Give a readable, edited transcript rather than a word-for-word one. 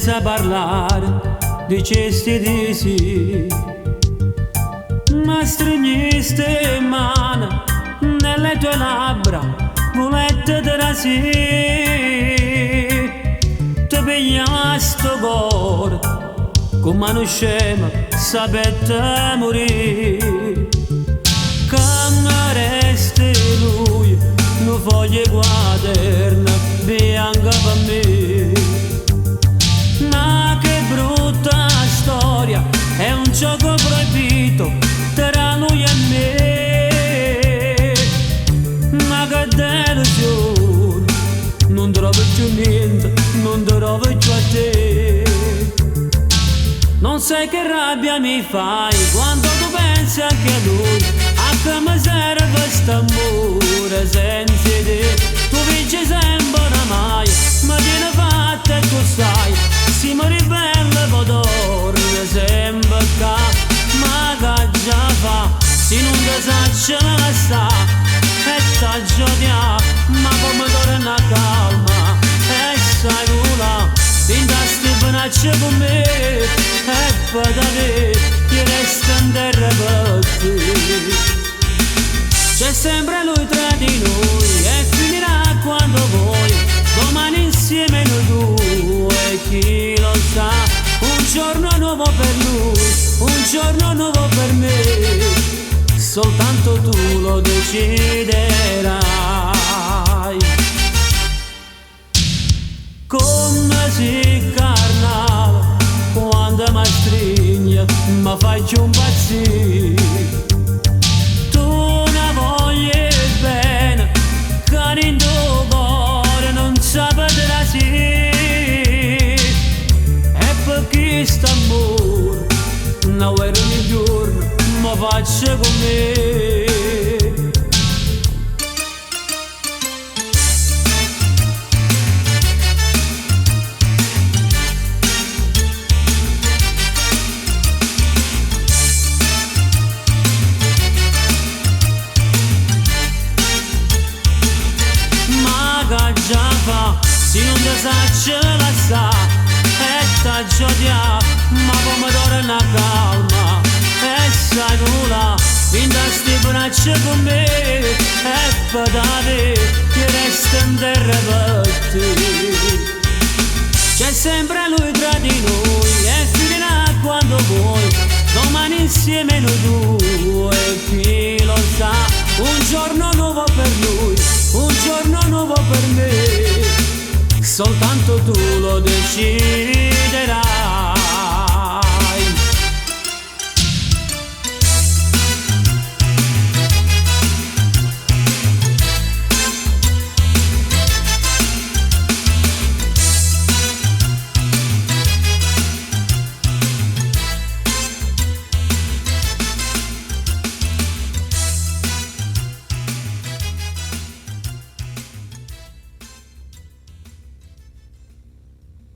senza parlare dicesti di sì, ma stringiste mani nelle tue labbra, volette da sì, ti pigliava sto cuore come uno scemo sapete morire, come resti lui non foglie quaderne bianca per me, ma che brutta storia, è un gioco proibito tra lui e me, ma che delusione, non trovo più niente, non trovo più a te. Non sai che rabbia mi fai quando tu pensi anche a lui, a che mi serve st'amore senza te. Tu vinci sempre oramai, ma tieni fatta e tu sai, si mi ribella poi torna sempre qua, ma che già fa, se non ti saccia la sta, e t'aggiudia, ma come torna a calma, e sai vola, t'indasti benaccia con me, e poi da te, ti resta in terra per te. C'è sempre lui tra di noi e finirà quando vuoi, domani insieme noi due, chi lo sa, un giorno nuovo per lui, un giorno nuovo per me, soltanto tu lo deciderai. Come si carnale quando mi stringe, mi fai giù un pazzire. In tuo cuore non sapete sì, e perché st'amore non era ogni giorno mi faccio con me. Già fa, se non ti saccia la sa, e t'aggiudia, ma come torna a calma, e sai nulla, indasti braccia con me, e poi da te, ti resta in terra per te. C'è sempre lui tra di noi, e finirà quando vuoi, domani insieme noi due, chi lo sa, un giorno nuovo per lui, un giorno nuovo per me, soltanto tu lo deciderai.